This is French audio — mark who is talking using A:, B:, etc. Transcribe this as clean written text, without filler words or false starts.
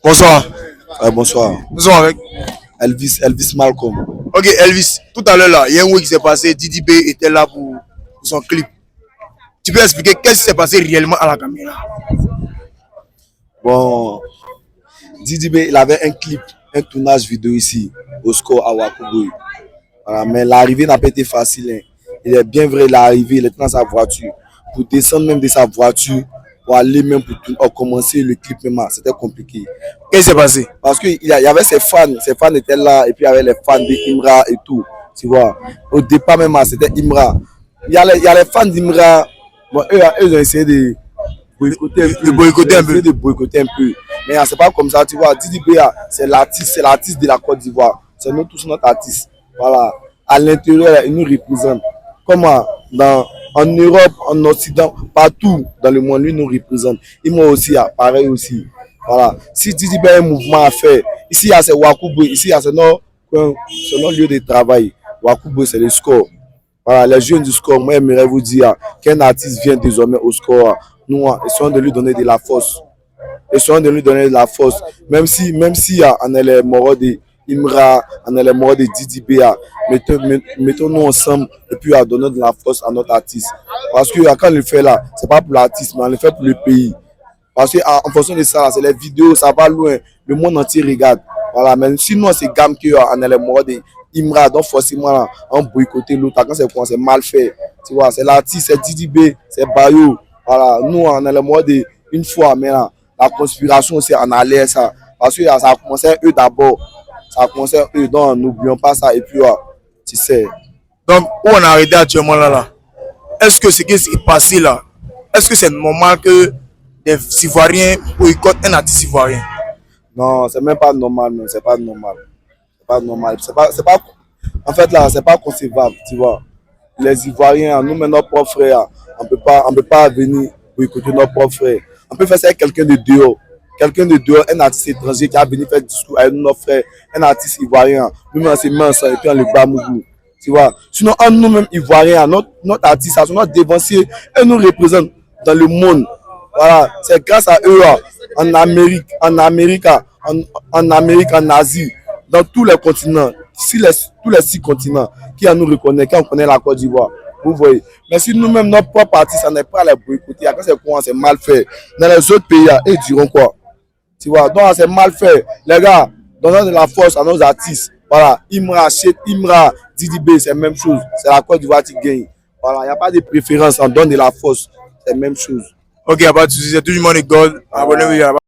A: Bonsoir.
B: Bonsoir.
A: Nous sommes avec
B: Elvis Malcolm.
A: Ok, Elvis, tout à l'heure là, il y a un week qui s'est passé, Didi B était là pour son clip. Tu peux expliquer qu'est-ce qui s'est passé réellement à la caméra?
B: Bon, Didi B, il avait un clip, un tournage vidéo ici, au score à Wakuboy. Voilà, mais l'arrivée n'a pas été facile. Hein. Il est bien vrai, il est arrivé, il est dans sa voiture. Pour descendre même de sa voiture, pour aller même pour commencer le clip même, c'était compliqué.
A: Qu'est-ce qui s'est passé?
B: Parce qu'il y avait ses fans étaient là, et puis il y avait les fans d'Imra et tout. Tu vois, au départ même, c'était Imra. Il y a les fans d'Imra, bon, eux, ils ont essayé de boycotter un peu. Mais c'est pas comme ça, tu vois. Didi B, c'est l'artiste de la Côte d'Ivoire. C'est nous tous notre artiste. Voilà. À l'intérieur, il nous représente. Comment en Europe, en Occident, partout dans le monde, lui nous représente. Et moi aussi, pareil aussi. Voilà. Si Didi B a un mouvement à faire, ici, il y a Wakuboy, ici, il y a notre lieu de travail. Wakuboy, c'est le score. Voilà, les jeunes du score, moi, j'aimerais vous dire qu'un artiste vient désormais au score. Nous, essayons de lui donner de la force. Essayons de lui donner de la force. Même si on est les morts de Imra, on est les morts de Didi Béa, mettons-nous ensemble et puis à donner de la force à notre artiste. Parce que quand on le fait là, c'est pas pour l'artiste, mais on le fait pour le pays. Parce qu'en fonction de ça, c'est les vidéos, ça va loin. Le monde entier regarde. Voilà, mais sinon, c'est gamme qu'on est les morts de Imra, donc forcément, on boycotter l'autre. Quand c'est mal fait, tu vois, c'est l'artiste, c'est Didi B, c'est Bayo. Voilà, nous, on est les morts de une fois, mais là, la conspiration, c'est en aller ça. Parce que ça a commencé eux d'abord. Ça a commencé eux, donc n'oublions pas ça. Et puis, tu sais.
A: Donc, où on a arrêté actuellement là? Est-ce que ce qui s'est passé là, est-ce que c'est normal que des Ivoiriens boycottent un artiste ivoirien?
B: Non, c'est même pas normal, non, c'est pas normal. C'est pas normal. En fait, là, c'est pas concevable, tu vois. Les Ivoiriens, nous, mais nos propres frères, on peut pas venir boycotter nos propres frères. On peut faire ça avec quelqu'un de dehors. Quelqu'un de dehors, un artiste étranger qui a venu faire discours avec nos frères, un artiste ivoirien, nous, on s'est mis ensemble et puis on le bat Mougou. Tu vois. Sinon, nous-mêmes Ivoiriens, notre artiste, notre dévancier, elle nous représente dans le monde. Voilà. C'est grâce à eux, en Amérique, en Asie, dans tous les continents, tous les 6 continents, qui nous reconnaissent, qui on connaît la Côte d'Ivoire. Vous voyez. Mais si nous-mêmes, notre propre artiste, on n'est pas à les boycotter, quand c'est quoi, c'est mal fait. Dans les autres pays, ils diront quoi? Tu vois, donc c'est mal fait. Les gars, donnons de la force à nos artistes. Voilà, Imra, Didi B, c'est la même chose. C'est la Côte d'Ivoire qui gagne. Voilà, il n'y a pas de préférence, on donne de la force. C'est la même chose.
A: Ok, il n'y a pas de souci, c'est tout le monde est gold. Abonnez-vous.